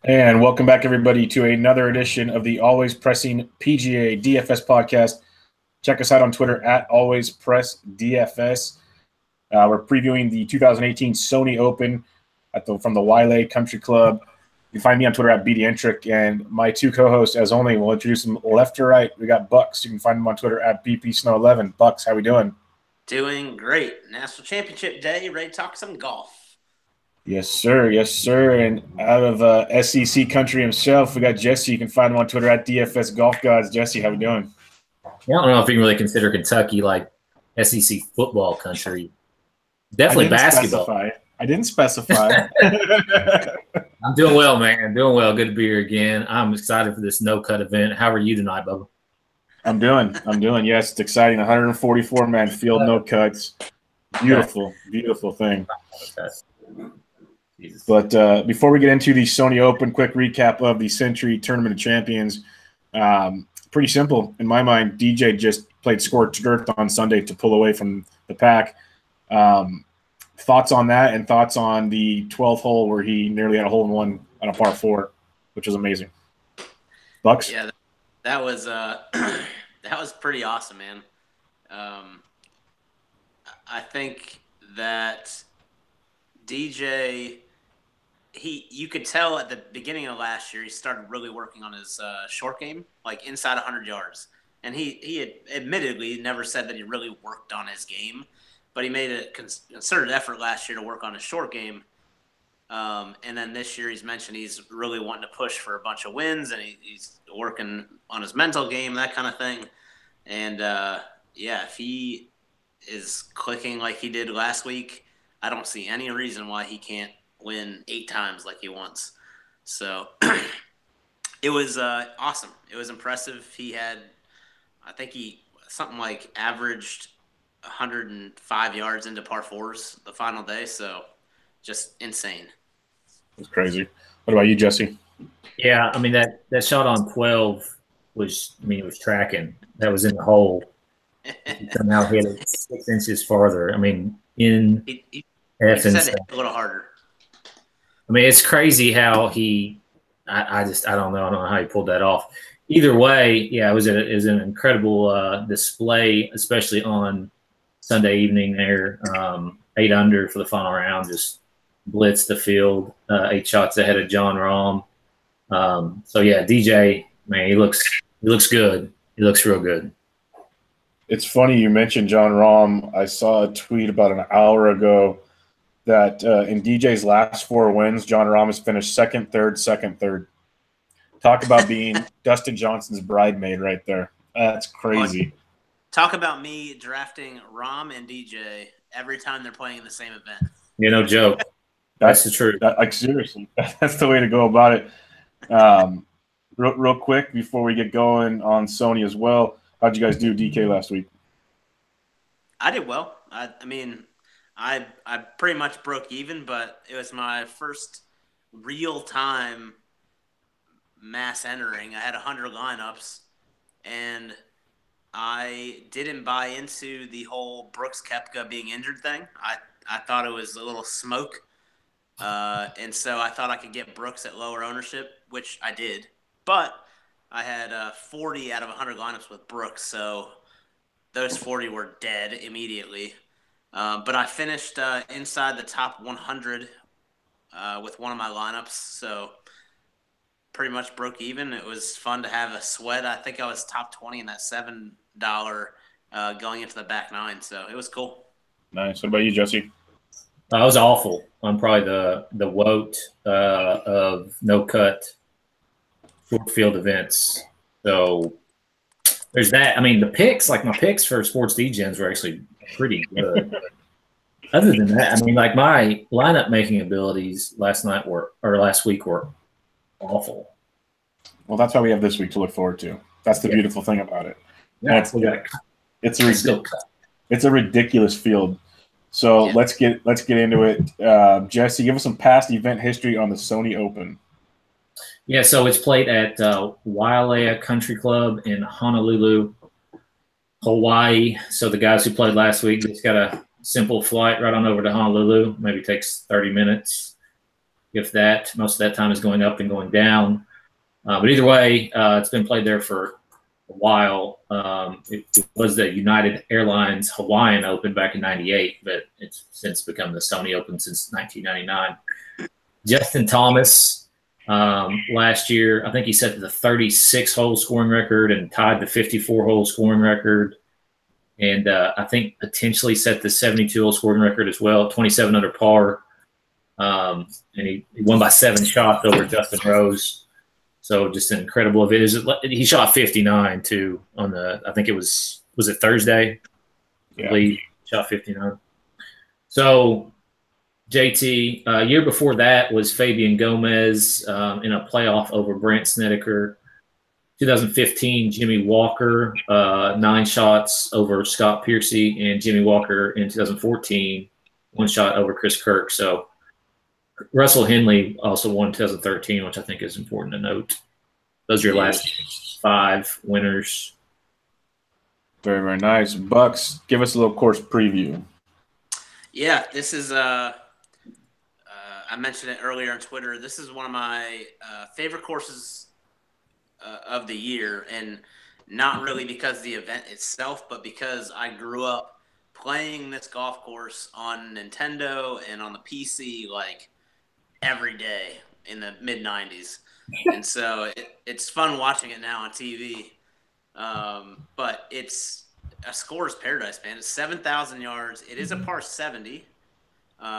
And welcome back, everybody, to another edition of the Always Pressing PGA DFS podcast. Check us out on Twitter at AlwaysPressDFS. We're previewing the 2018 Sony Open from the Wiley Country Club. You can find me on Twitter at BDentric, and my two co-hosts, as only, we'll introduce them left to right. We got Bucks. You can find him on Twitter at BPSnow11. Bucks, how we doing? Doing great. National Championship Day, ready to talk some golf. Yes, sir. Yes, sir. And out of SEC country himself, we got Jesse. You can find him on Twitter at DFS Golf Gods. Jesse, how we doing? Yeah, I don't know if you can really consider Kentucky like SEC football country. Definitely basketball. I didn't specify. I'm doing well, man. Doing well. Good to be here again. I'm excited for this no-cut event. How are you tonight, Bubba? I'm doing. Yes, it's exciting. 144-man field, no cuts. Beautiful thing. Jesus. But before we get into the Sony Open, quick recap of the Century Tournament of Champions. Pretty simple in my mind. DJ just played scorched earth on Sunday to pull away from the pack. Thoughts on that, and thoughts on the 12th hole where he nearly had a hole-in-one on a par 4, which was amazing. Bucks? Yeah, that was that was pretty awesome, man. I think that DJ, you could tell at the beginning of last year he started really working on his short game, like inside 100 yards. And he had admittedly never said that he really worked on his game, but he made a concerted effort last year to work on his short game. And then this year he's mentioned he's really wanting to push for a bunch of wins, and he's working on his mental game, that kind of thing. And, yeah, if he is clicking like he did last week, I don't see any reason why he can't win 8 times like he wants. So it was awesome. It was impressive. He had, I think he something like averaged 105 yards into par 4s the final day. So just insane. It's crazy. What about you, Jesse? Yeah, I mean, that shot on 12 was, it was tracking. That was in the hole. He somehow hit it 6 inches farther. I mean, he just had to hit a little harder. I mean, it's crazy how I don't know how he pulled that off. Either way, yeah, it was an incredible display, especially on Sunday evening there. 8 under for the final round, just blitzed the field, 8 shots ahead of John Rahm. So yeah, DJ, man, he looks good. He looks real good. It's funny you mentioned John Rahm. I saw a tweet about an hour ago that in DJ's last 4 wins, John Rahm has finished second, third. Talk about being Dustin Johnson's bridesmaid right there. That's crazy. Talk about me drafting Rahm and DJ every time they're playing in the same event. No joke. That's the truth. Seriously, that's the way to go about it. Real quick before we get going on Sony as well, how'd you guys do DK last week? I did well. I mean, I pretty much broke even, but it was my first real-time mass entering. I had 100 lineups, and I didn't buy into the whole Brooks Koepka being injured thing. I thought it was a little smoke, and so I thought I could get Brooks at lower ownership, which I did. But I had 40 out of 100 lineups with Brooks, so those 40 were dead immediately. But I finished inside the top 100 with one of my lineups, so pretty much broke even. It was fun to have a sweat. I think I was top 20 in that $7 going into the back 9, so it was cool. Nice. What about you, Jesse? I was awful. I'm probably the woat of no-cut short field events. So there's that. I mean, the picks, like my picks for sports DGens were actually pretty good. Other than that, I mean, like my lineup making abilities last week were awful. Well, that's why we have this week to look forward to. That's the beautiful thing about it. Yeah, it's a ridiculous field. So let's get into it. Jesse, give us some past event history on the Sony Open. Yeah, so it's played at Wailea Country Club in Honolulu, Hawaii. So the guys who played last week just got a simple flight right on over to Honolulu. Maybe takes 30 minutes. if that. Most of that time is going up and going down. But either way, it's been played there for a while. It was the United Airlines Hawaiian Open back in '98, but it's since become the Sony Open since 1999. Justin Thomas last year, I think he set the 36-hole scoring record and tied the 54-hole scoring record. And I think potentially set the 72-hole scoring record as well, 27 under par. And he won by 7 shots over Justin Rose. So just an incredible event. He shot 59 too on I think it was it Thursday? Yeah. I believe shot 59. So JT, year before that was Fabian Gomez in a playoff over Brant Snedeker. 2015, Jimmy Walker, 9 shots over Scott Piercy, and Jimmy Walker in 2014, 1 shot over Chris Kirk. So Russell Henley also won 2013, which I think is important to note. Those are your last 5 winners. Very, very nice. Bucks, give us a little course preview. Yeah, this is I mentioned it earlier on Twitter. This is one of my favorite courses of the year, and not really because of the event itself, but because I grew up playing this golf course on Nintendo and on the PC like every day in the mid-90s. And so it's fun watching it now on TV. But it's a scorer's paradise, man. It's 7,000 yards. It is a par 70,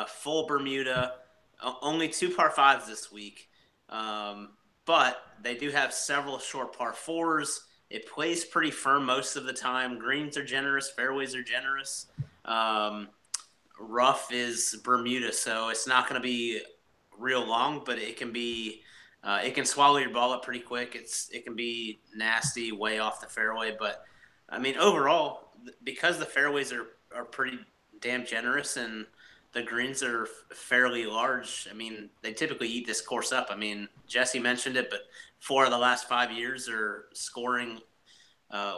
full Bermuda, only 2 par 5s this week. But they do have several short par 4s. It plays pretty firm most of the time. Greens are generous. Fairways are generous. Rough is Bermuda, so it's not going to be real long, but it can be it can swallow your ball up pretty quick. It can be nasty way off the fairway. But, I mean, overall, because the fairways are pretty damn generous and the greens are fairly large, I mean, they typically eat this course up. I mean, Jesse mentioned it, but 4 of the last 5 years are scoring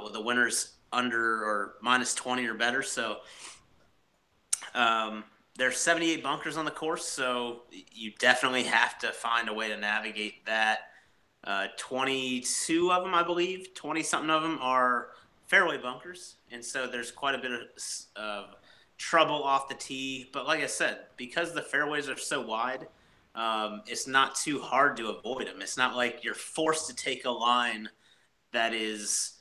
with the winners under or minus 20 or better. So there's 78 bunkers on the course, so you definitely have to find a way to navigate that. 22 of them, I believe, 20-something of them are fairway bunkers, and so there's quite a bit of trouble off the tee. But like I said, because the fairways are so wide, it's not too hard to avoid them. It's not like you're forced to take a line that is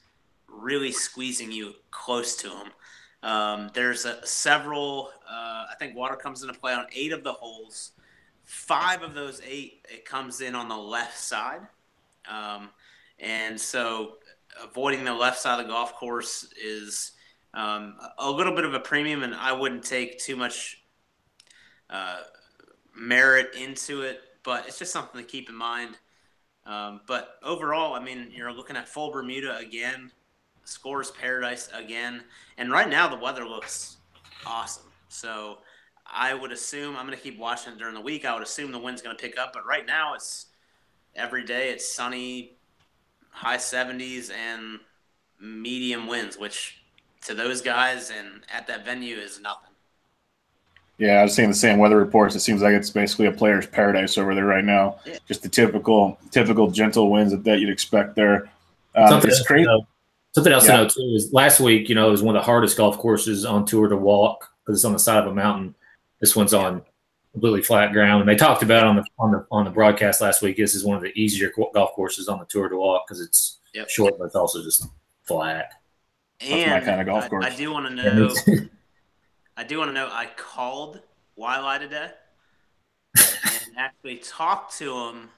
really squeezing you close to them. There's several, I think water comes into play on 8 of the holes. 5 of those 8, it comes in on the left side. And so avoiding the left side of the golf course is a little bit of a premium, and I wouldn't take too much merit into it, but it's just something to keep in mind. But overall, I mean, you're looking at full Bermuda again, scorer's paradise again, and right now the weather looks awesome. So I would assume, I'm going to keep watching it during the week, I would assume the wind's going to pick up, but right now it's every day it's sunny, high 70s, and medium winds, which to those guys and at that venue is nothing. Yeah, I was seeing the same weather reports. It seems like it's basically a player's paradise over there right now. Yeah. Just the typical gentle winds that you'd expect there. It's crazy. Something else to know too is last week, it was one of the hardest golf courses on tour to walk because it's on the side of a mountain. This one's on completely flat ground, and they talked about on the broadcast last week. This is one of the easier golf courses on the tour to walk because it's short, but it's also just flat. And that's my kind of golf course. I do want to know. I called Wildlife today and actually talked to them.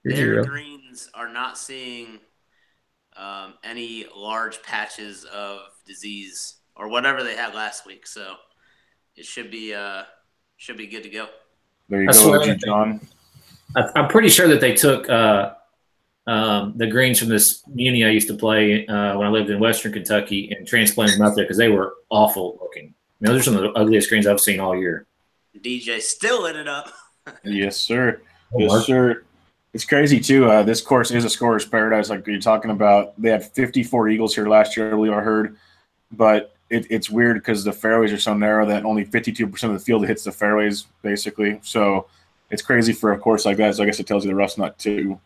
Their greens are not seeing any large patches of disease or whatever they had last week, so it should be good to go. There you go, John. I'm pretty sure that they took the greens from this muni I used to play when I lived in Western Kentucky and transplanted them out there because they were awful looking. I mean, those are some of the ugliest greens I've seen all year. DJ still lit it up. Yes, sir. Yes, sir. It's crazy, too. This course is a scorer's paradise, like you're talking about. They had 54 eagles here last year, I believe I heard. But it's weird because the fairways are so narrow that only 52% of the field hits the fairways, basically. So it's crazy for a course like that. So I guess it tells you the rough's not too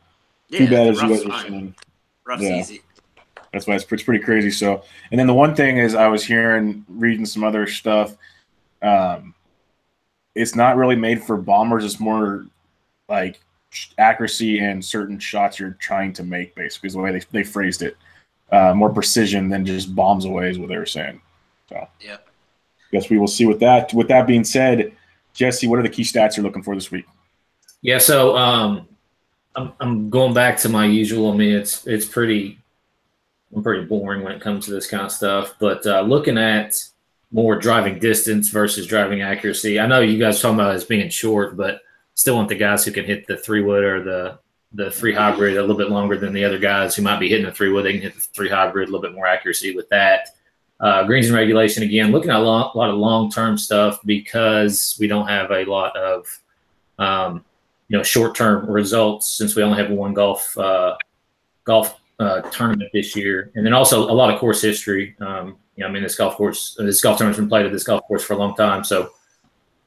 Yeah, bad the as you rough's guys are fine. saying. Rough's Yeah. easy. That's why it's pretty crazy. So, and then the one thing is I was reading some other stuff. It's not really made for bombers. It's more like accuracy and certain shots you're trying to make, basically, is the way they phrased it. More precision than just bombs away is what they were saying. So, yeah. Guess we will see with that. With that being said, Jesse, what are the key stats you're looking for this week? Yeah, so I'm going back to my usual. I mean, I'm pretty boring when it comes to this kind of stuff. But looking at more driving distance versus driving accuracy, I know you guys are talking about it as being short, but still want the guys who can hit the 3-wood or the 3 hybrid a little bit longer than the other guys who might be hitting the 3-wood. They can hit the 3 hybrid a little bit more accuracy with that. Greens and regulation, again, looking at a lot of long-term stuff because we don't have a lot of short-term results since we only have one golf tournament this year, and then also a lot of course history. This golf tournament's been played at this golf course for a long time, so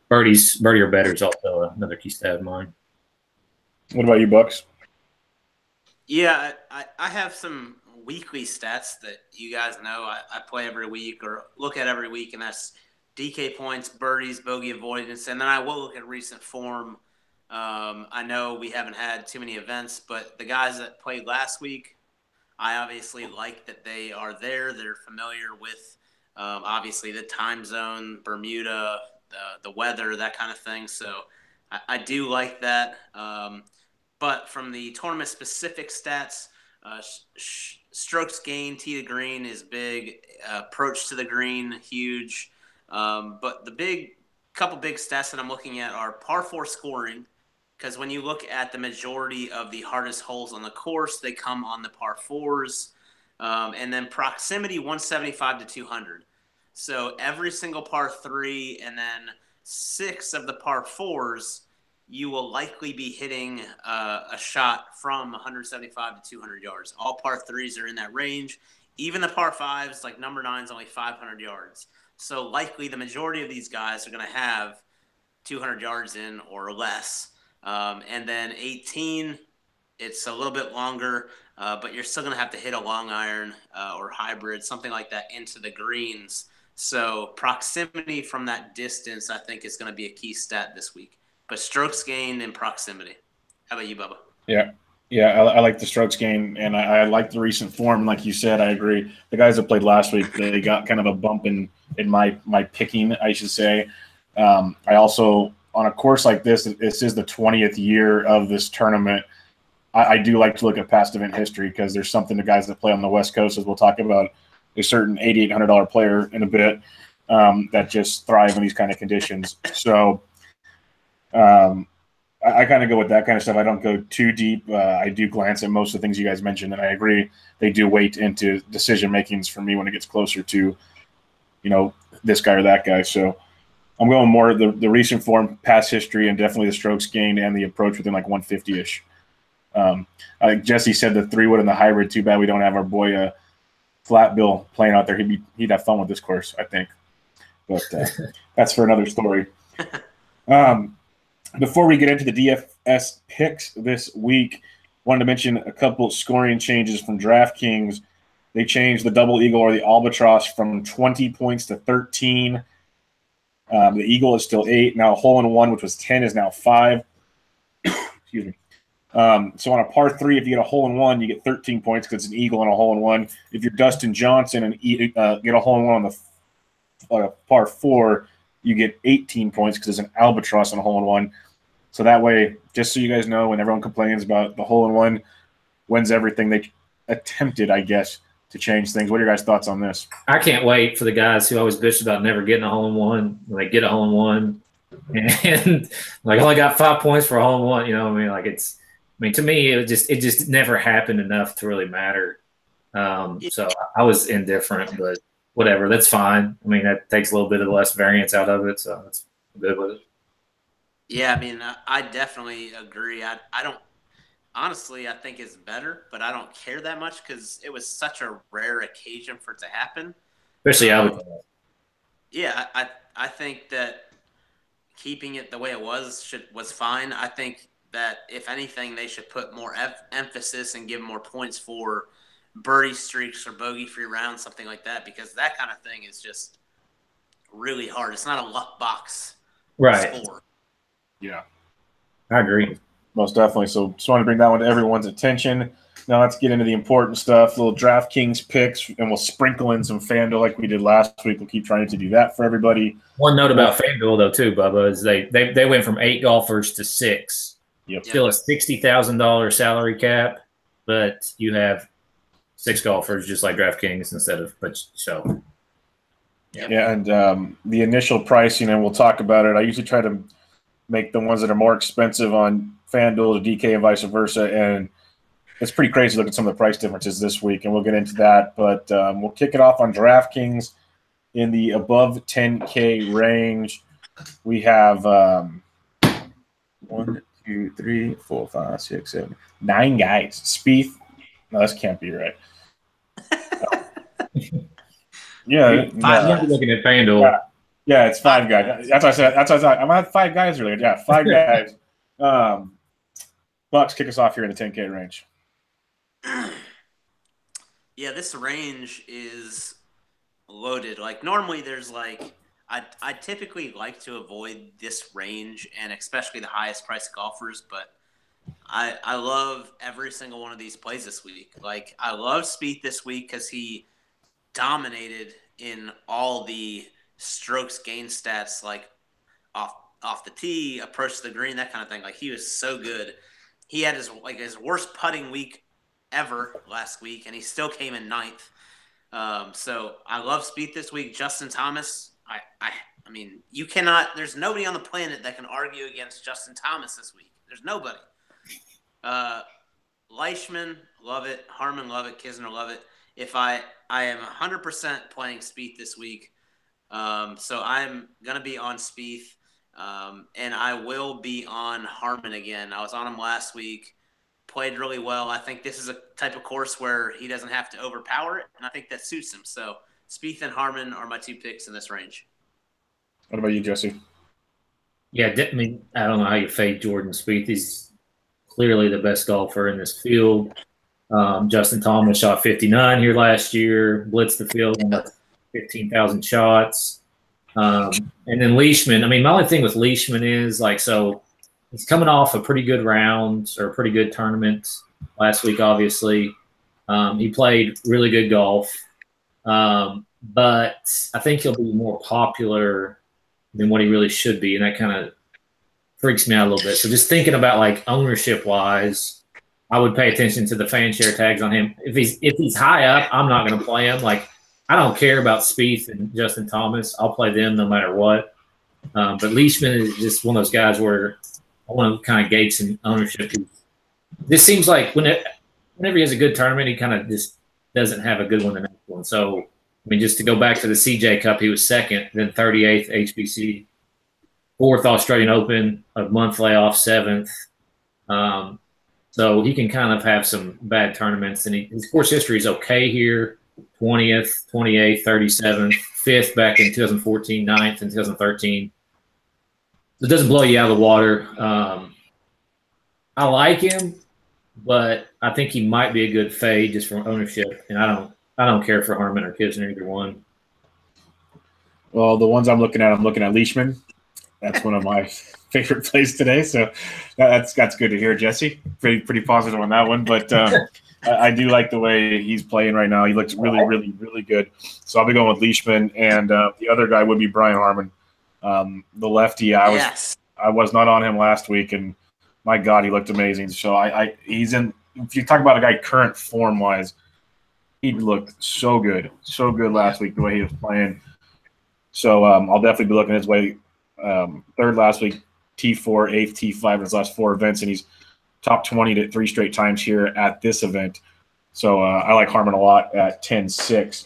birdie or better is also another key stat of mine. What about you, Bucks? Yeah, I have some weekly stats that you guys know I play every week or look at every week, and that's DK points, birdies, bogey avoidance, and then I will look at recent form. I know we haven't had too many events, but the guys that played last week, I obviously like that they are there. They're familiar with, obviously, the time zone, Bermuda, the weather, that kind of thing. So I do like that. But from the tournament-specific stats, strokes gained, tee to green is big. Approach to the green, huge. But the couple big stats that I'm looking at are par 4 scoring, because when you look at the majority of the hardest holes on the course, they come on the par 4s. And then proximity, 175 to 200. So every single par 3 and then 6 of the par 4s, you will likely be hitting a shot from 175 to 200 yards. All par 3s are in that range. Even the par 5s, like number 9 is only 500 yards. So likely the majority of these guys are going to have 200 yards in or less. And then 18, it's a little bit longer, but you're still going to have to hit a long iron or hybrid, something like that, into the greens. So proximity from that distance, I think, is going to be a key stat this week. But strokes gained and proximity. How about you, Bubba? Yeah, I like the strokes gained, and I like the recent form. Like you said, I agree. The guys that played last week, they got kind of a bump in my picking, I should say. I also, on a course like this is the 20th year of this tournament. I do like to look at past event history because there's something the guys that play on the West Coast, as we'll talk about, a certain $8,800 player in a bit that just thrive in these kind of conditions. So I kind of go with that kind of stuff. I don't go too deep. I do glance at most of the things you guys mentioned, and I agree they do weight into decision makings for me when it gets closer to, this guy or that guy. So I'm going more the recent form, past history, and definitely the strokes gained and the approach within like 150-ish. I think Jesse said the 3-wood and the hybrid. Too bad we don't have our boy Flat Bill playing out there. He'd have fun with this course, I think. But that's for another story. Before we get into the DFS picks this week, wanted to mention a couple scoring changes from DraftKings. They changed the double eagle or the albatross from 20 points to 13. The eagle is still 8. Now a hole-in-one, which was 10, is now 5. Excuse me. So on a par 3, if you get a hole-in-one, you get 13 points because it's an eagle and a hole-in-one. If you're Dustin Johnson and get a hole-in-one on the par 4, you get 18 points because it's an albatross on a hole-in-one. So that way, just so you guys know, when everyone complains about the hole-in-one wins everything, they attempted, I guess, to change things. What are your guys' thoughts on this? I can't wait for the guys who always bitch about never getting a hole-in-one. When they get a hole-in-one, and like only got 5 points for a hole-in-one. You know what I mean? To me, it just never happened enough to really matter. So I was indifferent, but whatever, that's fine. I mean, that takes a little bit of less variance out of it, so that's good with it. Yeah, I mean, I definitely agree. I don't honestly, I think it's better, but I don't care that much because it was such a rare occasion for it to happen. Especially albatross. Yeah, I think that keeping it the way it was fine. I think that if anything, they should put more emphasis and give more points for birdie streaks or bogey-free rounds, something like that, because that kind of thing is just really hard. It's not a luck box score. Yeah, I agree. Most definitely. So just want to bring that one to everyone's attention. Now let's get into the important stuff, little DraftKings picks, and we'll sprinkle in some FanDuel like we did last week. We'll keep trying to do that for everybody. One note about FanDuel, though, too, Bubba, is they went from 8 golfers to 6. Yep. Still a $60,000 salary cap, but you have 6 golfers just like DraftKings instead of Yeah, and the initial pricing, and we'll talk about it. I usually try to make the ones that are more expensive on FanDuel to DK and vice versa, and it's pretty crazy to look at some of the price differences this week, and we'll get into that. But we'll kick it off on DraftKings in the above 10K range. We have 1, 2, 3, 4, 5, 6, 7, 9 guys. Spieth. No, this can't be right. Yeah, I'm looking at FanDuel. Yeah, it's 5 guys. That's what I said. That's what I thought. I'm at 5 guys earlier. Yeah, 5 guys. Bucks, kick us off here in the 10K range. Yeah, this range is loaded. Like normally there's like I typically like to avoid this range and especially the highest priced golfers, but I love every single one of these plays this week. Like I love Spieth this week because he dominated in all the strokes gain stats, like off the tee, approach to the green, that kind of thing. Like he was so good. He had his worst putting week ever last week, and he still came in 9th. So I love Spieth this week. Justin Thomas, I mean, you cannot. There's nobody on the planet that can argue against Justin Thomas this week. There's nobody. Leishman, love it. Harmon, love it. Kisner, love it. If I am 100% playing Spieth this week, so I'm gonna be on Spieth, and I will be on Harmon again. I was on him last week. Played really well. I think this is a type of course where he doesn't have to overpower it, and I think that suits him. So Spieth and Harmon are my 2 picks in this range. What about you, Jesse? Yeah, I mean, I don't know how you fade Jordan Spieth. He's clearly the best golfer in this field. Justin Thomas shot 59 here last year, blitzed the field on 15,000 shots. And then Leishman, I mean, my only thing with Leishman is so he's coming off a pretty good round or a pretty good tournament last week, obviously. He played really good golf. But I think he'll be more popular than what he really should be, and that kind of freaks me out a little bit. So just thinking about ownership-wise, I would pay attention to the fan share tags on him. If he's high up, I'm not going to play him. I don't care about Spieth and Justin Thomas. I'll play them no matter what. But Leishman is just one of those guys where I want to kind of gauge some ownership. This seems like whenever he has a good tournament, he kind of just doesn't have a good one the next one. So, I mean, just to go back to the CJ Cup, he was 2nd, then 38th HBC, 4th Australian Open, a month layoff, 7th. So he can kind of have some bad tournaments, and his course history is okay here. 20th, 28th, 37th, 5th back in 2014, 9th in 2013. It doesn't blow you out of the water. I like him, but I think he might be a good fade just from ownership, and I don't care for Harmon or Kisner, either one. Well, the ones I'm looking at Leishman. That's one of my favorite plays today. So that's good to hear, Jesse. Pretty positive on that one. But I do like the way he's playing right now. He looks really, really, really good. So I'll be going with Leishman, and the other guy would be Brian Harmon, the lefty. I was not on him last week, and my God, he looked amazing. So he's in. If you talk about a guy current form wise, he looked so good last week the way he was playing. So I'll definitely be looking his way. 3rd last week, T4, 8th, T5 in his last 4 events, and he's top 20 to 3 straight times here at this event. So I like Harmon a lot at 10-6.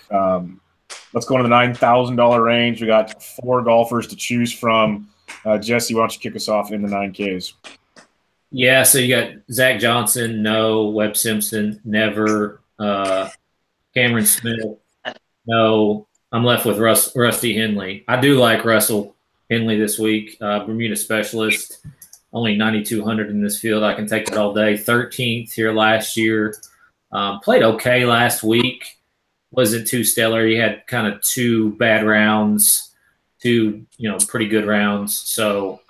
Let's go into the $9,000 range. We got 4 golfers to choose from. Jesse, why don't you kick us off in the 9Ks? Yeah, so you got Zach Johnson, no. Webb Simpson, never. Cameron Smith, no. I'm left with Rusty Henley. I do like Russell Henley this week. Bermuda Specialist, only 9,200 in this field. I can take it all day. 13th here last year. Played okay last week. Wasn't too stellar. He had kind of 2 bad rounds, 2 pretty good rounds. So,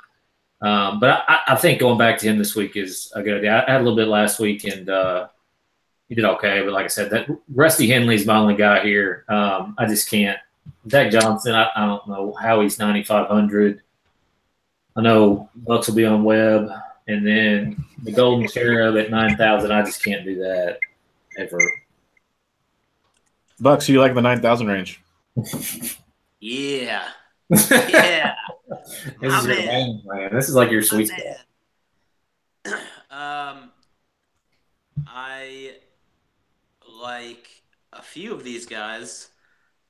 but I think going back to him this week is a good idea. I had a little bit last week and he did okay. But like I said, that Rusty Henley's my only guy here. I just can't. Zach Johnson, I don't know how he's 9,500. I know Bucks will be on Webb, and then the Golden Cherub at 9,000. I just can't do that ever. Bucks, you like the 9,000 range? Yeah. Yeah. This is your game, man. This is like your sweet spot. I like a few of these guys,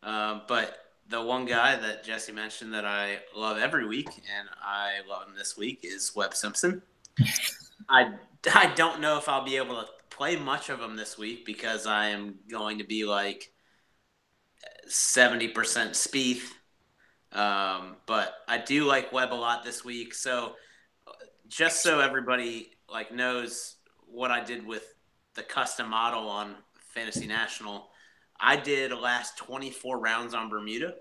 but the one guy that Jesse mentioned that I love every week, and I love him this week, is Webb Simpson. I don't know if I'll be able to play much of him this week because I am going to be like 70% Spieth. But I do like Webb a lot this week. So just so everybody knows what I did with the custom model on Fantasy National, I did the last 24 rounds on Bermuda.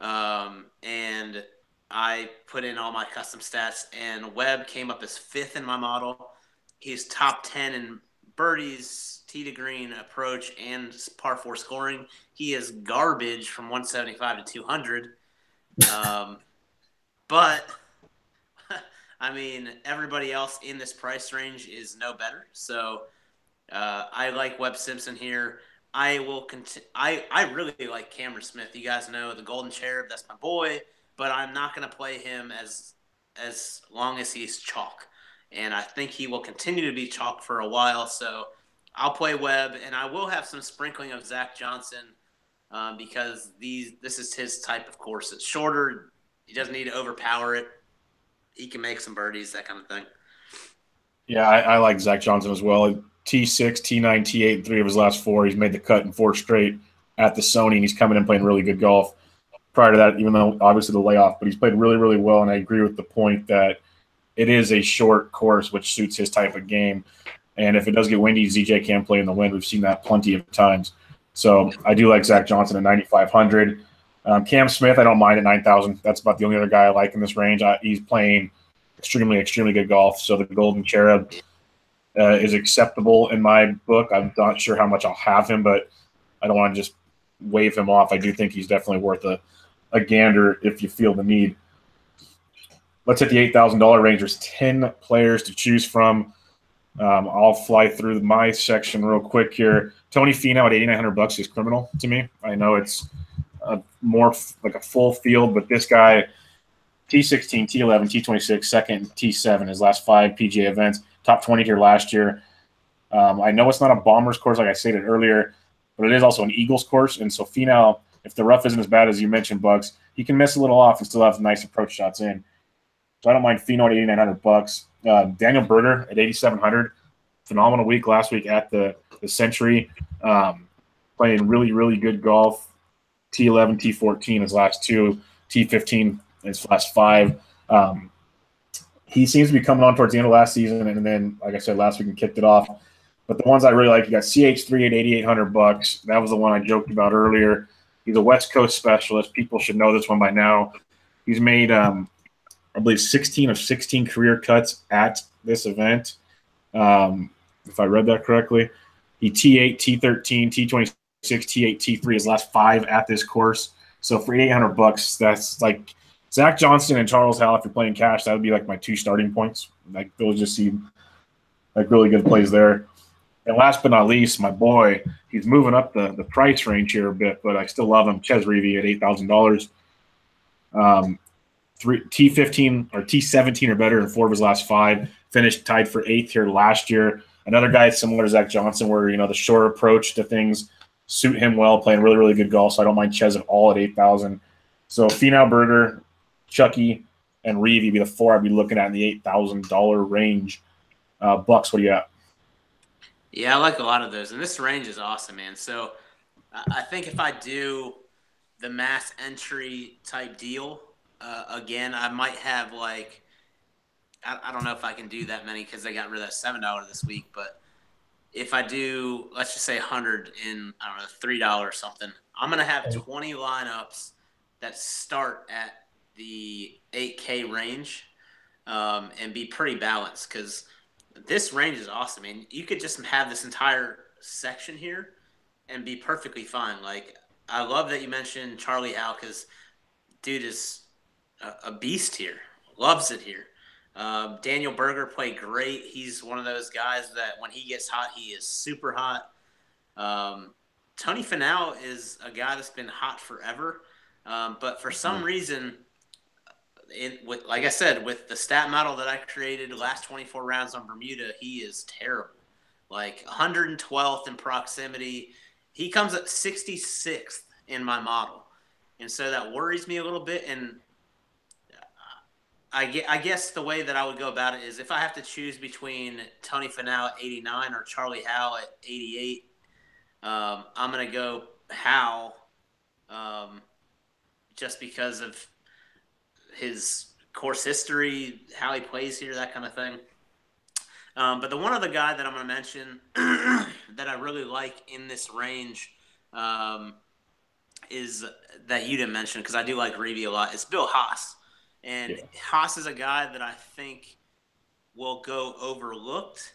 And I put in all my custom stats, and Webb came up as 5th in my model. He's top 10 in birdies, tee to green, approach, and par 4 scoring. He is garbage from 175 to 200. But I mean, everybody else in this price range is no better. So I like Webb Simpson here. I will I really like Cameron Smith. You guys know the Golden Cherub. That's my boy. But I'm not going to play him as long as he's chalk. And I think he will continue to be chalk for a while. So I'll play Webb, and I will have some sprinkling of Zach Johnson because this is his type of course. It's shorter. He doesn't need to overpower it. He can make some birdies, that kind of thing. Yeah, I like Zach Johnson as well. T6, T9, T8, and 3 of his last 4. He's made the cut in 4 straight at the Sony, and he's coming in playing really good golf. Prior to that, even though obviously the layoff, but he's played really, really well, and I agree with the point that it is a short course, which suits his type of game. And if it does get windy, ZJ can play in the wind. We've seen that plenty of times. So I do like Zach Johnson at 9,500. Cam Smith, I don't mind at 9,000. That's about the only other guy I like in this range. He's playing extremely, extremely good golf. So the Golden Cherub is acceptable in my book. I'm not sure how much I'll have him, but I don't want to just wave him off. I do think he's definitely worth a gander if you feel the need. Let's hit the $8,000 range. There's 10 players to choose from. I'll fly through my section real quick here. Tony Finau at $8,900 is criminal to me. I know it's more like a full field, but this guy, T16, T11, T26, second, T7, his last 5 PGA events, top 20 here last year. I know it's not a Bombers course like I stated earlier, but it is also an Eagles course. And so Finau, if the rough isn't as bad as you mentioned, Bugs, he can miss a little off and still have nice approach shots in. So I don't mind Finau at $8,900. Daniel Berger at $8,700. Phenomenal week last week at the Century. Playing really, really good golf. T11, T14 his last 2. T15 his last 5. He seems to be coming on towards the end of last season, and then, like I said, last week he kicked it off. But the ones I really like, you got CH3 at $8,800. That was the one I joked about earlier. He's a West Coast specialist. People should know this one by now. He's made, I believe, 16 of 16 career cuts at this event. If I read that correctly. He T8, T13, T26, T8, T3 his last 5 at this course. So for $8,800, that's like Zach Johnson and Charles Howell. If you're playing cash, that would be like my 2 starting points. Like those just seem like really good plays there. And last but not least, my boy, he's moving up the price range here a bit, but I still love him. Ches Reavie at $8,000. T15 or T17 or better in 4 of his last 5. Finished tied for 8th here last year. Another guy similar to Zach Johnson, where the short approach to things suit him well, playing really, really good golf. So I don't mind Ches at all at 8,000. So Finau, Berger, Chucky, and Reavie be the 4 I'd be looking at in the $8,000 range. Bucks, what do you got? Yeah, I like a lot of those, and this range is awesome, man. So I think if I do the mass entry type deal, again. I might have like I don't know if I can do that many because they got rid of that $7 this week. But if I do, let's just say 100 in I don't know $3 or something, I'm gonna have 20 lineups that start at the 8K range and be pretty balanced because this range is awesome. I mean, you could just have this entire section here and be perfectly fine. Like, I love that you mentioned Charlie Howe because dude is a beast here. Loves it here. Daniel Berger played great. He's one of those guys that when he gets hot, he is super hot. Tony Finau is a guy that's been hot forever. But for some reason, like I said, with the stat model that I created, the last 24 rounds on Bermuda, he is terrible. Like 112th in proximity. He comes at 66th in my model. And so that worries me a little bit. And I guess the way that I would go about it is if I have to choose between Tony Finau at 89 or Charlie Howe at 88, I'm going to go Howe just because of his course history, how he plays here, that kind of thing. But the one other guy that I'm going to mention that I really like in this range is that you didn't mention because I do like Reavie a lot. It's Bill Haas. And Haas is a guy that I think will go overlooked.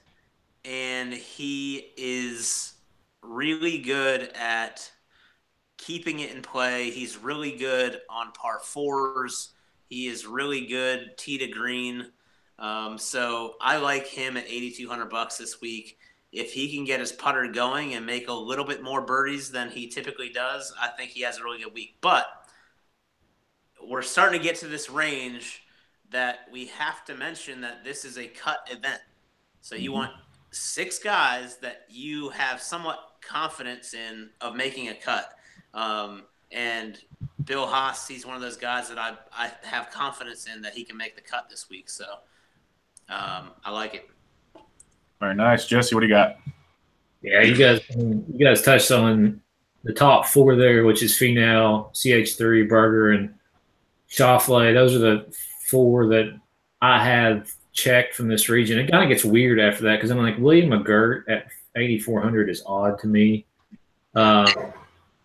And he is really good at keeping it in play. He's really good on par fours. He is really good tee to green. So I like him at $8,200 this week. If he can get his putter going and make a little bit more birdies than he typically does, I think he has a really good week. But we're starting to get to this range that we have to mention that this is a cut event. So you want 6 guys that you have somewhat confidence in of making a cut. And Bill Haas, he's one of those guys that I have confidence in that he can make the cut this week. So I like it. Very nice. Jesse, what do you got? Yeah, you guys touched on the top 4 there, which is Finau, CH3, Berger, and Schauffele. Those are the 4 that I have checked from this region. It kind of gets weird after that because I'm like, William McGirt at 8,400 is odd to me.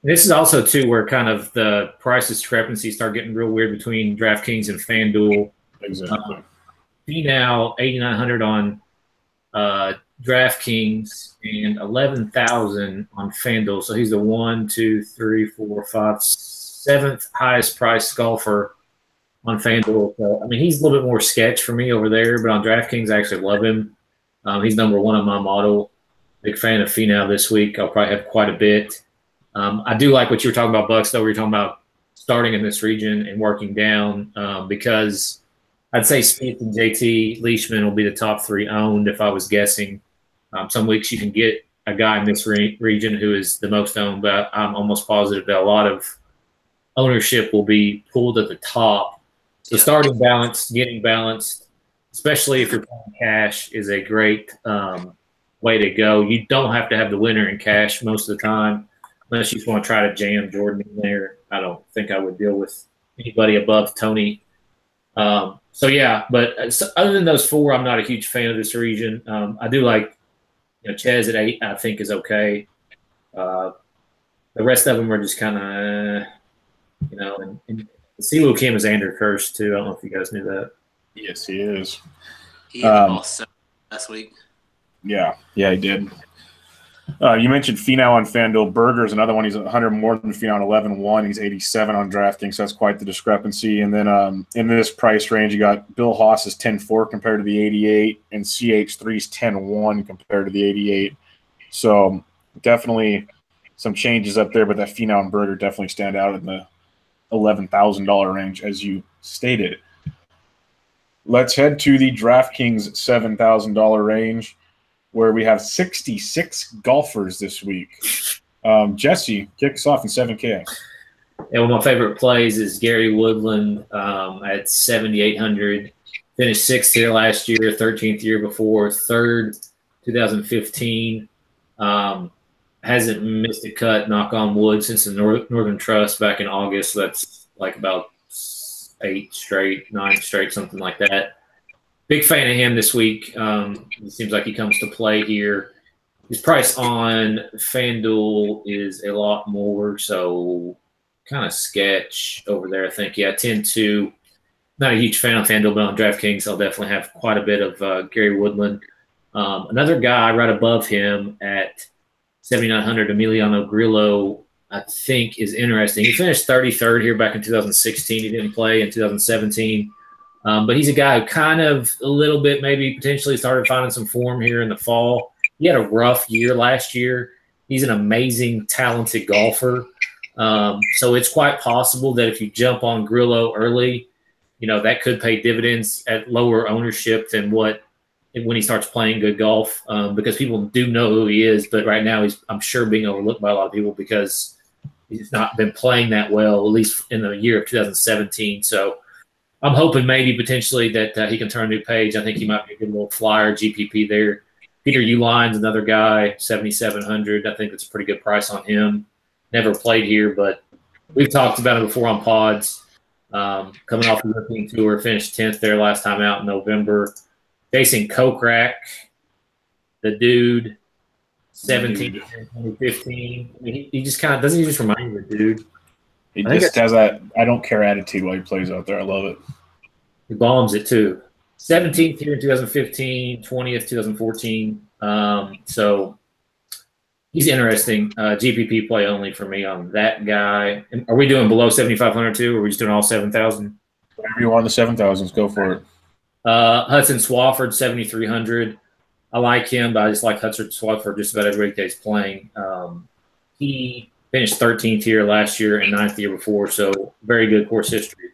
This is also, too, where kind of the price discrepancies start getting real weird between DraftKings and FanDuel. Exactly. Finau, 8,900 on DraftKings and 11,000 on FanDuel. So he's the 1, 2, 3, 4, 5, 7th highest priced golfer on FanDuel. So, I mean, he's a little bit more sketch for me over there, but on DraftKings, I actually love him. He's number 1 on my model. Big fan of Finau this week. I'll probably have quite a bit. I do like what you were talking about, Bucks, though. Where you're talking about starting in this region and working down because I'd say Spieth and JT Leishman will be the top 3 owned if I was guessing. Some weeks you can get a guy in this region who is the most owned, but I'm almost positive that a lot of ownership will be pulled at the top. So starting balanced, getting balanced, especially if you're playing cash, is a great way to go. You don't have to have the winner in cash most of the time, unless you just want to try to jam Jordan in there. I don't think I would deal with anybody above Tony. So yeah, but other than those 4, I'm not a huge fan of this region. I do like, Chez at 8, I think is okay. The rest of them are just kind of, and Siwoo Kim is Andrew Kirsch too. I don't know if you guys knew that. Yes, he is. He had the ball 7 last week. Yeah, he did. You mentioned Finau on FanDuel. Berger's another one. He's 100 more than Finau, 11-1. He's 87 on DraftKings, so that's quite the discrepancy. And then in this price range, you got Bill Haas is 10-4 compared to the 88, and CH3's 10-1 compared to the 88. So definitely some changes up there, but that Finau and Berger definitely stand out in the $11,000 range, as you stated. Let's head to the DraftKings $7,000 range, where we have 66 golfers this week. Jesse, kick us off in 7K. Yeah, one of my favorite plays is Gary Woodland at 7,800. Finished 6th here last year, 13th year before, 3rd 2015. Hasn't missed a cut, knock on wood, since the Northern Trust back in August. So that's like about 8 straight, 9 straight, something like that. Big fan of him this week. It seems like he comes to play here. His price on FanDuel is a lot more, so kind of sketch over there, I think. Yeah, 10-2. Not a huge fan of FanDuel, but on DraftKings, I'll definitely have quite a bit of Gary Woodland. Another guy right above him at 7,900, Emiliano Grillo, I think is interesting. He finished 33rd here back in 2016. He didn't play in 2017. But he's a guy who kind of a little bit maybe potentially started finding some form here in the fall. He had a rough year last year. He's an amazing, talented golfer. So it's quite possible that if you jump on Grillo early, that could pay dividends at lower ownership than when he starts playing good golf, because people do know who he is. But right now I'm sure, being overlooked by a lot of people because he's not been playing that well, at least in the year of 2017. So I'm hoping maybe potentially that he can turn a new page. I think he might be a good little flyer GPP there. Peter Uline's another guy, 7,700. I think that's a pretty good price on him. Never played here, but we've talked about it before on pods. Coming off the European Tour, finished 10th there last time out in November. Jason Kokrak, the dude, 17, 2015. I mean, he just kind of – doesn't he just remind you of the dude? He just has that I don't care attitude while he plays out there. I love it. He bombs it too. 17th here in 2015, 20th 2014. So he's interesting. GPP play only for me on that guy. Are we doing below 7,500 too, or are we just doing all 7,000? Whatever you want, the 7,000s, go for it. Hudson Swafford, 7,300. I like him, but I just like Hudson Swafford just about every week that he's playing. He finished 13th here last year and 9th the year before, so very good course history.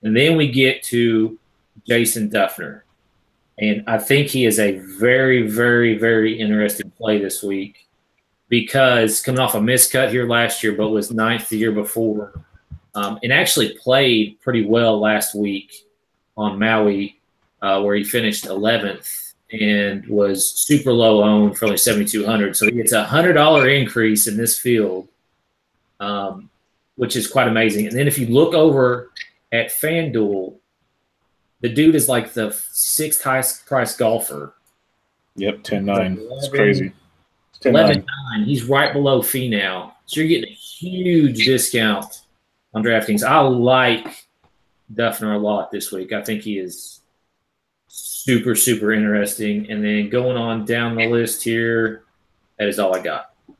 And then we get to Jason Duffner. And I think he is a very, very, very interesting play this week because coming off a miscut here last year, but was 9th the year before, and actually played pretty well last week on Maui, where he finished 11th and was super low owned for only 7,200. So he gets a $100 increase in this field, which is quite amazing. And then if you look over at FanDuel, the dude is like the 6th highest priced golfer. Yep, 10-9. It's crazy. 11-9. He's right below Finau. So you're getting a huge discount on DraftKings. I like Duffner a lot this week. I think he is super, super interesting. And then going on down the list here, that is all I got. What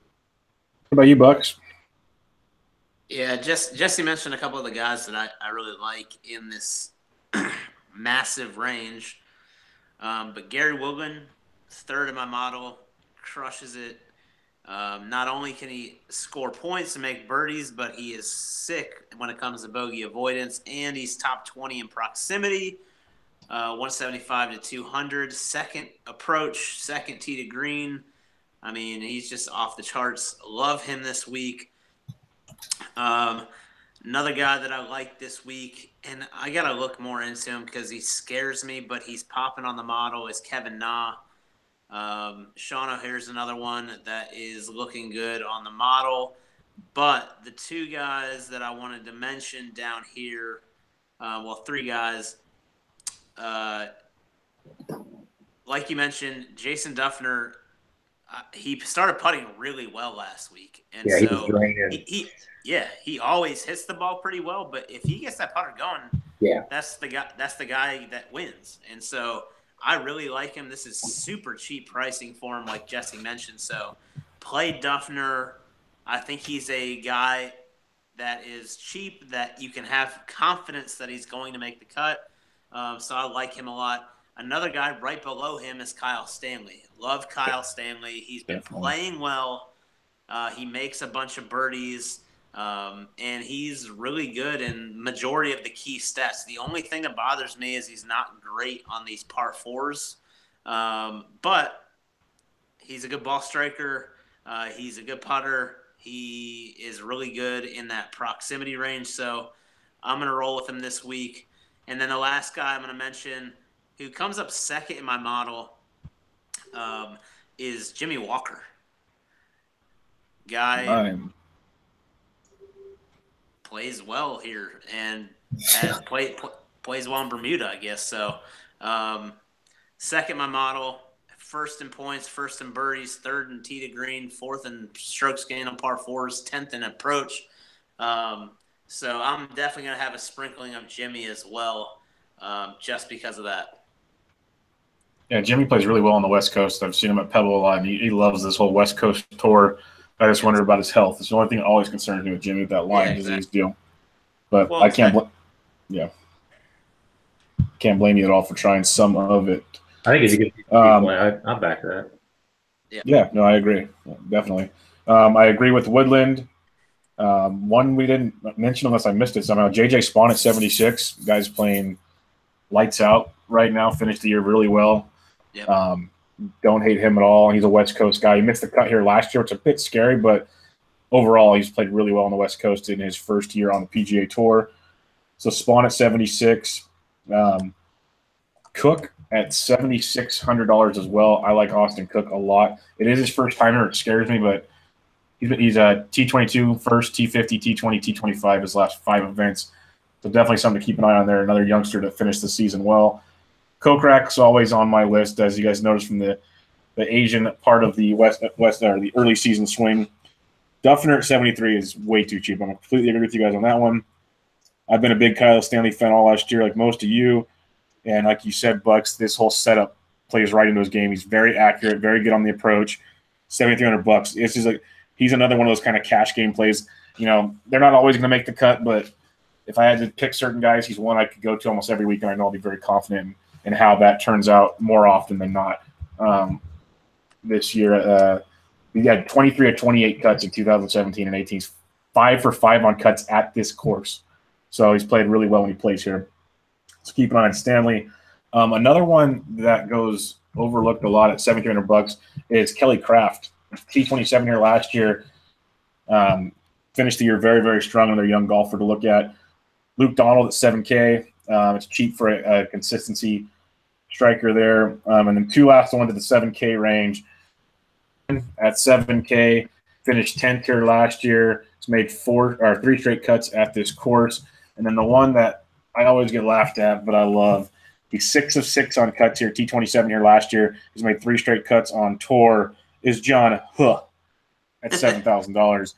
about you, Bucks? Yeah, Jesse mentioned a couple of the guys that I really like in this massive range. But Gary Woodland, 3rd in my model, crushes it. Not only can he score points and make birdies, but he is sick when it comes to bogey avoidance, and he's top 20 in proximity, 175 to 200, second approach, second tee to green. I mean, he's just off the charts. Love him this week. Another guy that I like this week, and I got to look more into him because he scares me, but he's popping on the model, is Kevin Na. Sean O'Hare's another one that is looking good on the model. But the 2 guys that I wanted to mention down here, 3 guys, like you mentioned, Jason Duffner, he started putting really well last week. And yeah, so he always hits the ball pretty well, but if he gets that putter going, yeah, that's the guy that wins. And so I really like him. This is super cheap pricing for him, like Jesse mentioned. So play Duffner. I think he's a guy that is cheap, that you can have confidence that he's going to make the cut. So I like him a lot. Another guy right below him is Kyle Stanley. Love Kyle Stanley. He's been playing well. He makes a bunch of birdies, and he's really good in majority of the key stats. The only thing that bothers me is he's not great on these par 4s, but he's a good ball striker. He's a good putter. He is really good in that proximity range, so I'm going to roll with him this week. And then the last guy I'm going to mention, who comes up second in my model, is Jimmy Walker. Guy plays well here and plays well in Bermuda, I guess. So, second, my model, first in points, first in birdies, third in tee to green, fourth in strokes gained on par fours, 10th in approach. So I'm definitely going to have a sprinkling of Jimmy as well, just because of that. Yeah, Jimmy plays really well on the West Coast. I've seen him at Pebble a lot, and he loves this whole West Coast tour. I just wonder about his health. It's the only thing that always concerns me with Jimmy with that Lyme disease deal. But I can't can't blame you at all for trying some of it. I think it's a good I'll back that. Yeah, no, I agree. Definitely. I agree with Woodland. One we didn't mention unless I missed it somehow. JJ Spawn at 76. Guy's playing lights out right now. Finished the year really well. Yep. Don't hate him at all. He's a West Coast guy. He missed the cut here last year, which is a bit scary, but overall he's played really well on the West Coast in his first year on the PGA Tour. So Spawn at 76. Cook at $7,600 as well. I like Austin Cook a lot. It is his first timer. It scares me, but he's a T22 first, T50, T20, T25 his last 5 events. So definitely something to keep an eye on there. Another youngster that finished the season well. Kokrak's always on my list, as you guys noticed from the Asian part of the West or the early season swing. Duffner at 73 is way too cheap. I'm completely agree with you guys on that one. I've been a big Kyle Stanley fan all last year, like most of you. And like you said, Bucks, this whole setup plays right into his game. He's very accurate, very good on the approach. $7,300. This is he's another one of those kind of cash game plays. You know, they're not always going to make the cut, but if I had to pick certain guys, he's one I could go to almost every week, and I know I'll be very confident in how that turns out more often than not. This year, we had 23 of 28 cuts in 2017 and 18. He's 5 for 5 on cuts at this course. So he's played really well when he plays here. So keep an eye on Stanley. Another one that goes overlooked a lot at $7,300 is Kelly Craft. T27 here last year. Finished the year very, very strong. Another young golfer to look at. Luke Donald at $7K. It's cheap for a consistency striker there. And then 2 last ones to the $7K range. At $7K, finished 10th here last year. He's made 3 straight cuts at this course. And then the one that I always get laughed at, but I love, he's 6 of 6 on cuts here. T27 here last year. He's made 3 straight cuts on tour. Is John Huh at $7,000.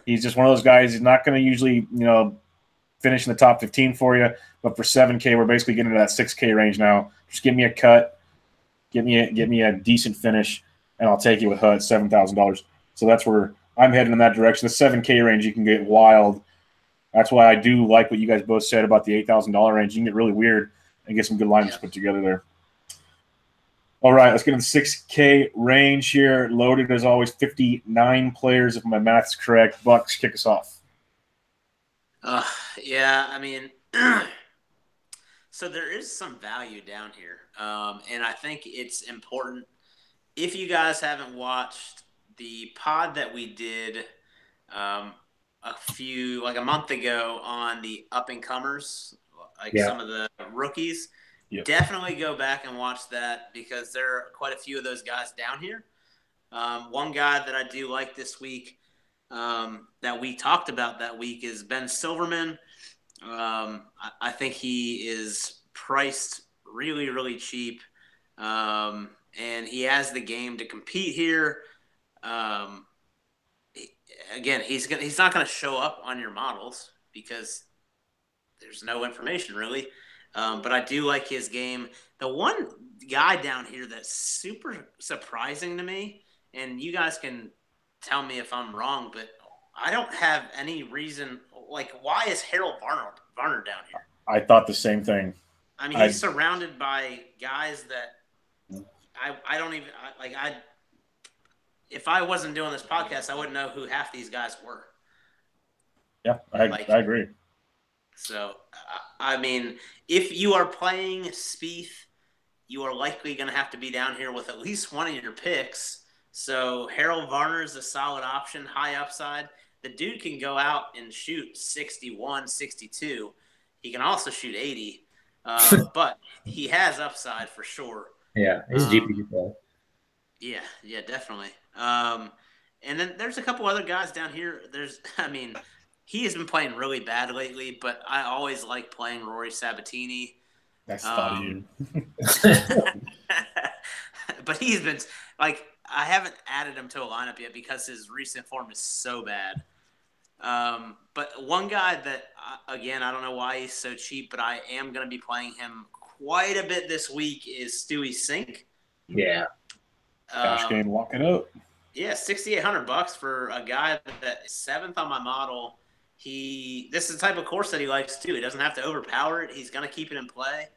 He's just one of those guys. He's not going to usually, finish in the top 15 for you. But for $7K, we're basically getting into that $6K range now. Just give me a cut, get me a decent finish, and I'll take it with HUD at $7,000. So that's where I'm heading in that direction. The $7K range, you can get wild. That's why I do like what you guys both said about the $8,000 range. You can get really weird and get some good lineups put together there. All right, let's get in the $6K range here. Loaded, as always, 59 players, if my math is correct. Bucks, kick us off. Yeah, I mean, so there is some value down here. And I think it's important. If you guys haven't watched the pod that we did a month ago on the up-and-comers, some of the rookies, definitely go back and watch that because there are quite a few of those guys down here. One guy that I do like this week that we talked about that week is Ben Silverman. I think he is priced really, really cheap. And he has the game to compete here. Again, he's not going to show up on your models because there's no information really. But I do like his game. The one guy down here that's super surprising to me, and you guys can tell me if I'm wrong, but I don't have any reason. Like, why is Harold Varner down here? I thought the same thing. I mean, he's surrounded by guys that I don't even like. If I wasn't doing this podcast, I wouldn't know who half these guys were. Yeah, I agree. So, I mean, if you are playing Spieth, you are likely going to have to be down here with at least one of your picks. So, Harold Varner is a solid option, high upside. The dude can go out and shoot 61, 62. He can also shoot 80. But he has upside for sure. Yeah, he's a GPP player. Yeah, definitely. And then there's a couple other guys down here. he has been playing really bad lately, but I always like playing Rory Sabatini. That's funny. But he's been like, I haven't added him to a lineup yet because his recent form is so bad. But one guy that, again, I don't know why he's so cheap, but I am going to be playing him quite a bit this week is Stewie Sink. Yeah. Cash game, walk it up. Yeah, $6,800 for a guy that is 7th on my model. This is the type of course that he likes too. He doesn't have to overpower it. He's going to keep it in play.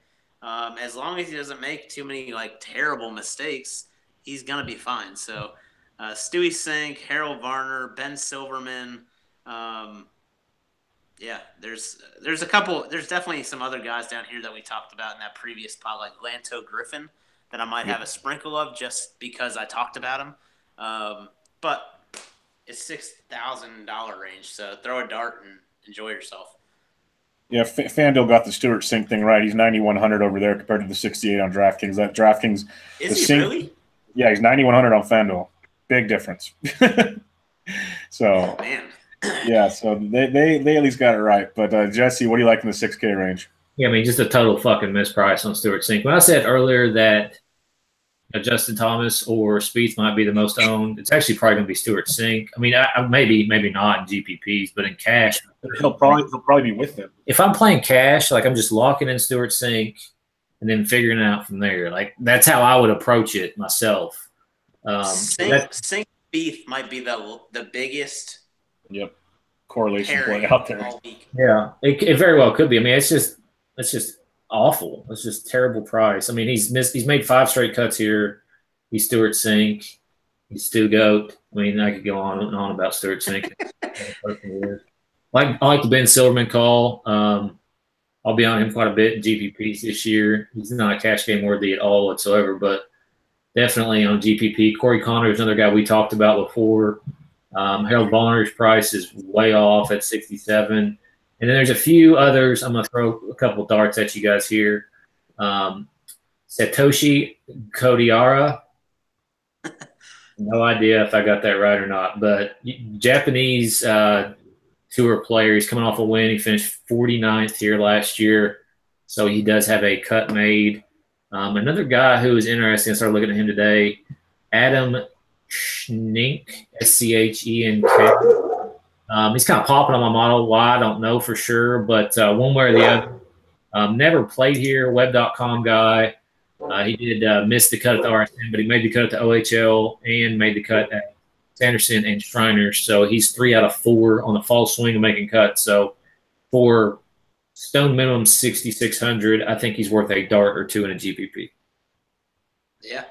As long as he doesn't make too many like terrible mistakes, he's going to be fine. So Stewie Sink, Harold Varner, Ben Silverman. Yeah, there's a couple. There's definitely some other guys down here that we talked about in that previous pod, like Lanto Griffin, that I might have a sprinkle of just because I talked about him. But it's $6,000 range, so throw a dart and enjoy yourself. Yeah, FanDuel got the Stewart Sink thing right. He's 9,100 over there compared to the 68 on DraftKings. That DraftKings is he Sink, really? Yeah, he's 9,100 on FanDuel. Big difference. So, man. Yeah, so they at least got it right. But Jesse, what do you like in the 6K range? Yeah, I mean, just a total fucking misprice on Stewart Sink. When I said earlier that Justin Thomas or Spieth might be the most owned, it's actually probably going to be Stewart Sink. I mean, maybe not in GPPs, but in cash, he'll probably be with them. If I'm playing cash, like I'm just locking in Stewart Sink and then figuring it out from there. Like that's how I would approach it myself. Sink Spieth might be the biggest. Yep, correlation play out there. Yeah, it very well could be. I mean, it's just awful. It's just terrible price. I mean, he's made 5 straight cuts here. He's Stewart Sink. He's Stu Goat. I mean, I could go on and on about Stewart Sink. I like the Ben Silverman call. I'll be on him quite a bit in GPPs this year. He's not a cash game worthy at all whatsoever, but definitely on GPP. Corey Connor is another guy we talked about before. Harold Varner's price is way off at 67. And then there's a few others. I'm going to throw a couple darts at you guys here. Satoshi Kodiara. No idea if I got that right or not, but Japanese tour player. He's coming off a win. He finished 49th here last year, so he does have a cut made. Another guy who is interesting, I started looking at him today, Adam Schenk, Schenk. He's kind of popping on my model. Why, I don't know for sure, but one way or the other. Never played here, web.com guy. He did miss the cut at the RSM, but he made the cut at the OHL and made the cut at Sanderson and Shriners. So he's 3 out of 4 on the fall swing of making cuts. So for stone minimum 6,600, I think he's worth a dart or two in a GPP.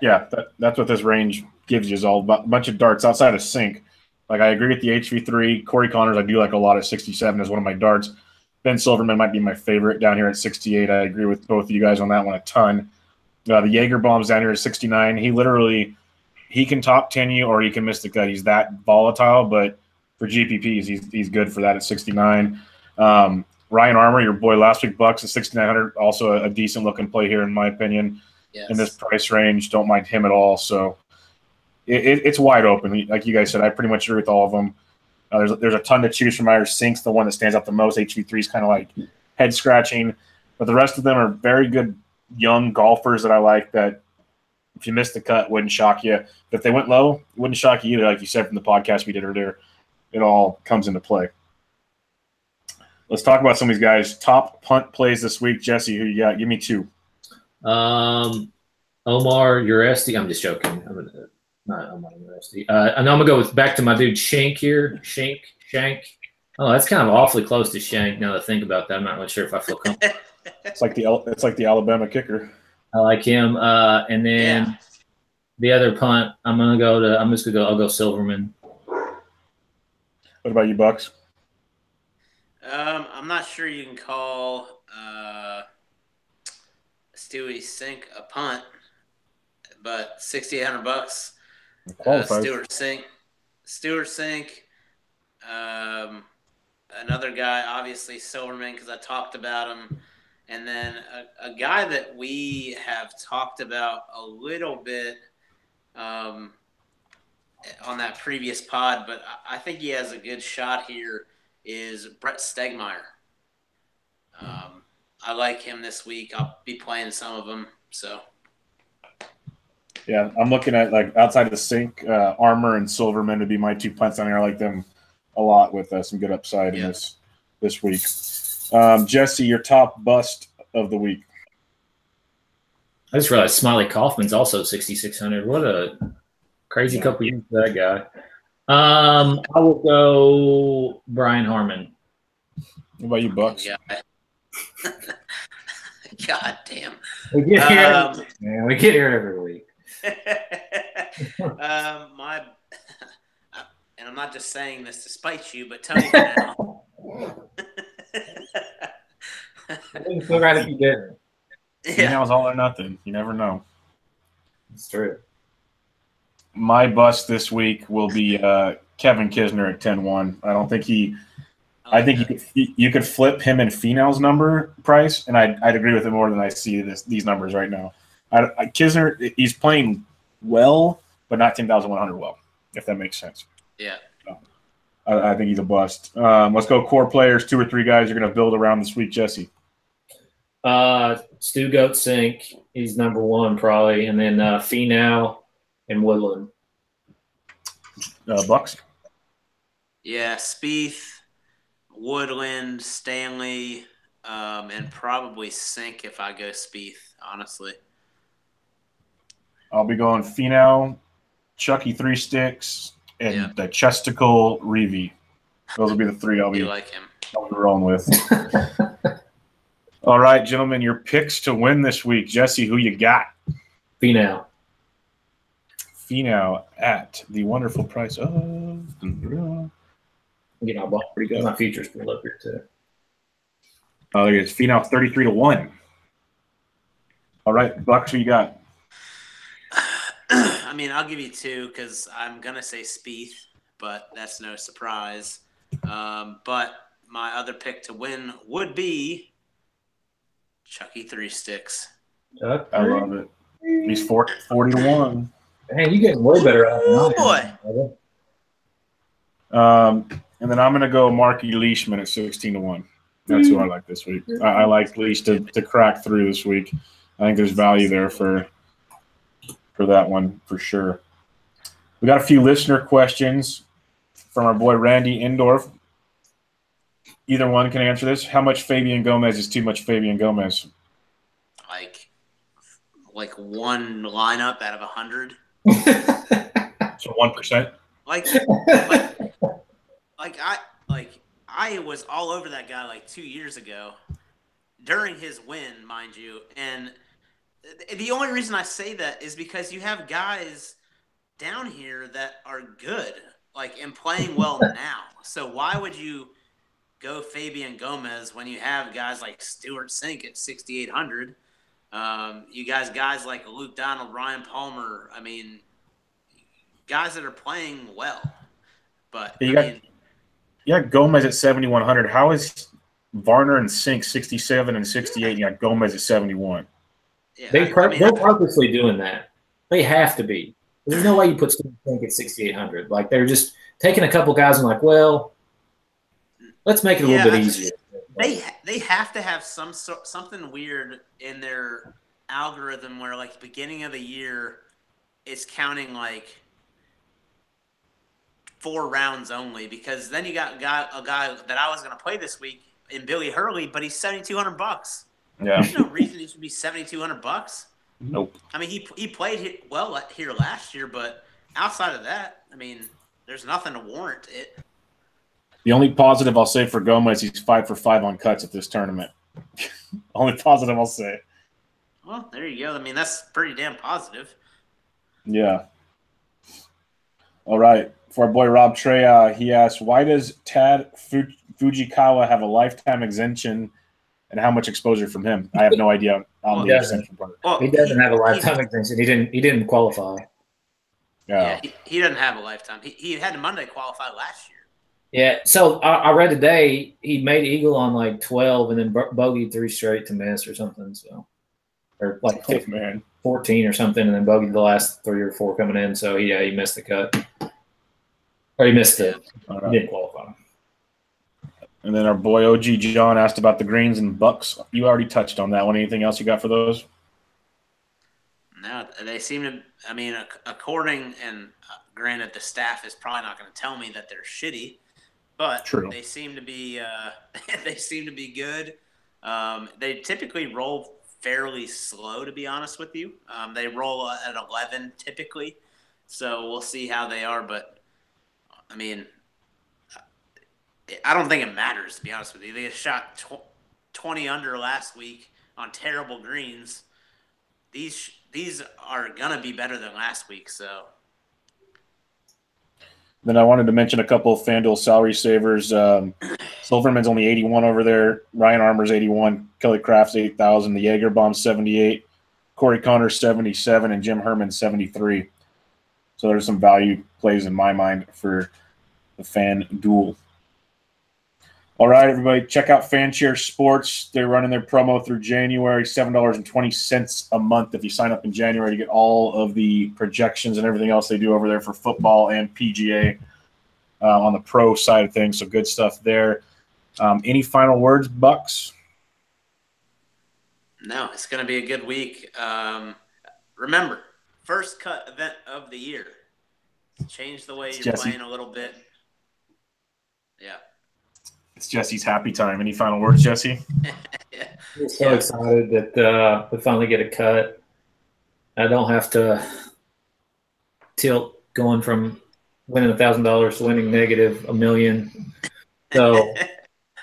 Yeah, that's what this range gives you, is all a bunch of darts outside of Sink. Like, I agree with the HV3. Corey Connors, I do like a lot at 67 as one of my darts. Ben Silverman might be my favorite down here at 68. I agree with both of you guys on that one a ton. The Jaeger bomb's down here at 69. He can top 10 you or he can miss the cut. He's that volatile, but for GPPs, he's good for that at 69. Ryan Armour, your boy last week, Bucks at 6,900, also a decent looking play here in my opinion. Yes. In this price range, don't mind him at all. So it's wide open. Like you guys said, I pretty much agree with all of them. There's a ton to choose from. Sink's the one that stands out the most. HV3 is kind of like head scratching, but the rest of them are very good young golfers that I like, that if you missed the cut, wouldn't shock you. If they went low, it wouldn't shock you either. Like you said from the podcast we did earlier, it all comes into play. Let's talk about some of these guys. Top punt plays this week. Jesse, who you got? Give me 2. Omar Uresti. I'm just joking. Not Omar Uresti. And I'm going to go back to my dude Shank here. Shank. Oh, that's kind of awfully close to Shank now that I think about that. I'm not really sure if I feel comfortable. It's like the Alabama kicker. I like him. And then the other punt, I'll go Silverman. What about you, Bucks? I'm not sure you can call Stewie Sink a punt, but $6,800. Stewart Sink. Another guy, obviously Silverman, because I talked about him. And then a guy that we have talked about a little bit on that previous pod, but I think he has a good shot here, is Brett Stegmeyer. I like him this week. I'll be playing some of them. So. Yeah, I'm looking at like outside of the sink, Armour and Silverman would be my 2 punts on here. I like them a lot with some good upside in this week. Jesse, your top bust of the week. I just realized Smiley Kaufman's also 6,600. What a crazy couple years for that guy. I will go Brian Harmon. What about you, Bucks? Yeah. God damn. We get here, man. We get here every week. And I'm not just saying this to spite you, but Tony Finau. It's so right if you did. Finau's all or nothing. You never know. It's true. My bust this week will be Kevin Kisner at 10-1. I don't think he. I think you could flip him and Finau's number price, and I'd agree with it more than I see these numbers right now. Kisner, he's playing well, but not 10,100 well, if that makes sense. Yeah. I think he's a bust. Let's go core players, 2 or 3 guys you're going to build around this week, Jesse. Stu Goat Sink, he's number 1 probably, and then Finau and Woodland. Bucks? Yeah, Spieth, Woodland, Stanley, and probably Sink if I go Spieth, honestly. I'll be going Finau, Chucky 3 Sticks, and the Chesticle Reeve. Those will be the 3 I'll be rolling with. All right, gentlemen, your picks to win this week. Jesse, who you got? Finau at the wonderful price of I bought pretty good. My futures pulled up here too. Oh, look at this. Finau 33-1. All right, Bucks, who you got? I mean, I'll give you 2 because I'm gonna say Spieth, but that's no surprise. But my other pick to win would be Chucky 3 Sticks. I love it. He's 40-1. Man, you're getting way better out of boy. And then I'm going to go Marky Leishman at 16-1. That's who I like this week. I like Leash to crack through this week. I think there's value there for that one for sure. We got a few listener questions from our boy Randy Indorf. Either one can answer this. How much Fabian Gomez is too much Fabian Gomez? Like one lineup out of 100. So 1%. I was all over that guy like 2 years ago during his win, mind you. And the only reason I say that is because you have guys down here that are good, and playing well now. So why would you go Fabian Gomez when you have guys like Stuart Sink at 6,800? You guys like Luke Donald, Ryan Palmer. I mean, guys that are playing well. But you got Gomez at 7,100. How is Varner and Sink 67 and 68? You got Gomez at 71. Yeah, they're purposely doing that. They have to be. There's no way you put Sink at 6,800. They're just taking a couple guys and well, let's make it a little bit easier. They have to have something weird in their algorithm where beginning of the year it's counting 4 rounds only, because then you got a guy that I was going to play this week in Billy Hurley, but he's $7,200. Yeah, there's no reason he should be $7,200. Nope. I mean, he played well here last year, but outside of that, I mean, there's nothing to warrant it. The only positive I'll say for Gomez, he's 5 for 5 on cuts at this tournament. Only positive I'll say. Well, there you go. I mean, that's pretty damn positive. Yeah. All right. For our boy Rob Trey, he asks, why does Tad Fujikawa have a lifetime exemption, and how much exposure from him? I have no idea on the exemption part. Well, he doesn't have a lifetime exemption. He didn't qualify. Yeah, he doesn't have a lifetime. He had a Monday qualify last year. Yeah, so I read today he made eagle on 12 and then bogeyed 3 straight to miss or something. So, or 14 or something, and then bogeyed the last 3 or 4 coming in. So he missed the cut. Or he missed it. He didn't qualify. And then our boy OG John asked about the greens and bucks. You already touched on that one. Anything else you got for those? No, they seem to. I mean, according and granted, the staff is probably not going to tell me that they're shitty, but True. They seem to be. They seem to be good. They typically roll fairly slow, to be honest with you. They roll at 11 typically, so we'll see how they are. But I mean, I don't think it matters, to be honest with you. They shot 20 under last week on terrible greens. These are gonna be better than last week. So then I wanted to mention a couple of FanDuel salary savers. Silverman's only 81 over there. Ryan Armour's 81. Kelly Craft's 8,000. The Jaeger Bomb's 78. Corey Connors 77, and Jim Herman 73. So there's some value plays in my mind for the FanDuel. All right, everybody, check out FanShare Sports. They're running their promo through January, $7.20 a month. If you sign up in January, you get all of the projections and everything else they do over there for football and PGA on the pro side of things. So good stuff there. Any final words, Bucks? No, it's going to be a good week. Remember, first cut event of the year. Change the way you're playing a little bit. Yeah. It's Jesse's happy time. Any final words, Jesse? Yeah. I'm so excited that we finally get a cut. I don't have to tilt going from winning $1,000 to winning negative $1 million. So,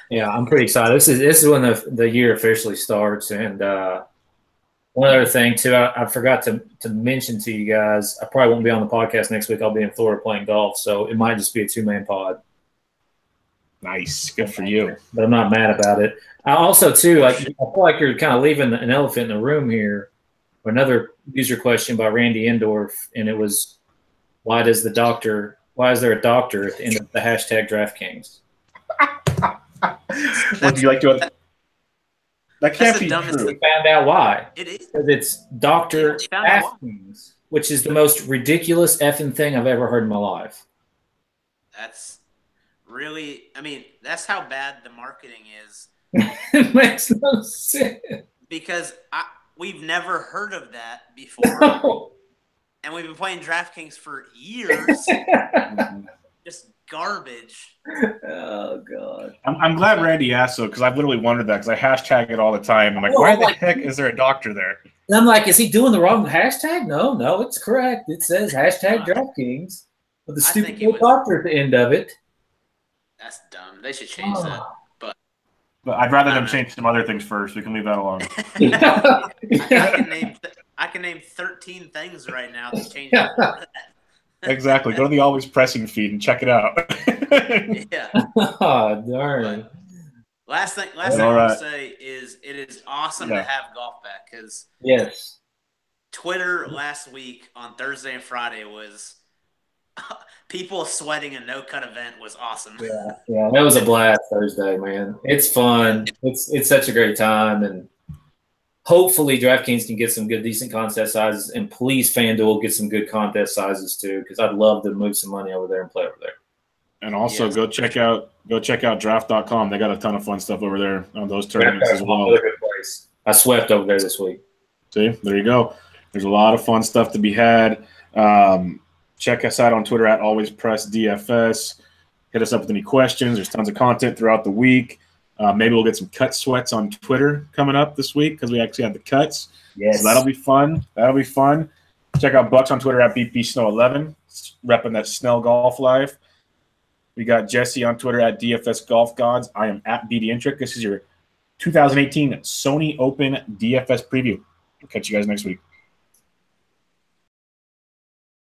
yeah, I'm pretty excited. This is when the year officially starts. And one other thing, too, I forgot to mention to you guys, I probably won't be on the podcast next week. I'll be in Florida playing golf, so it might just be a two-man pod. Nice. Good for you. But I'm not mad about it. I also, too, I feel like you're kind of leaving an elephant in the room here. Another user question by Randy Endorf, and it was, why is there a doctor at the end of the hashtag DraftKings? Would you like to? That can't be true. We found out why. It is. Because it's Dr. DraftKings, which is the most ridiculous effing thing I've ever heard in my life. That's really, I mean, that's how bad the marketing is. It makes no sense. Because we've never heard of that before. No. And we've been playing DraftKings for years. Just garbage. Oh, God. I'm glad Randy asked, though, because I've literally wondered that, because I hashtag it all the time. I'm like, why the heck is there a doctor there? And I'm like, is he doing the wrong hashtag? No, it's correct. It says hashtag DraftKings with the stupid little doctor at the end of it. That's dumb. They should change that. But I'd rather them change some other things first. We can leave that alone. I can name 13 things right now that change that. Exactly. Go to the Always Pressing feed and check it out. Yeah. Oh, darn. Last thing I want to say is it is awesome to have golf back, because yes, Twitter last week on Thursday and Friday was people sweating a no-cut event was awesome. Yeah, that was a blast Thursday, man. It's fun. It's such a great time, and hopefully DraftKings can get some good, decent contest sizes, and please FanDuel get some good contest sizes too, because I'd love to move some money over there and play over there. And also go check out draft.com. They got a ton of fun stuff over there on those tournaments as well. Another good place. I swept over there this week. See, there you go. There's a lot of fun stuff to be had. Check us out on Twitter at AlwaysPressDFS. Hit us up with any questions. There's tons of content throughout the week. Maybe we'll get some cut sweats on Twitter coming up this week, because we actually have the cuts. Yes. So that'll be fun. Check out Bucks on Twitter at BPSnow11, repping that Snell Golf Live. We got Jesse on Twitter at DFS Golf Gods. I am at BDintric. This is your 2018 Sony Open DFS preview. I'll catch you guys next week.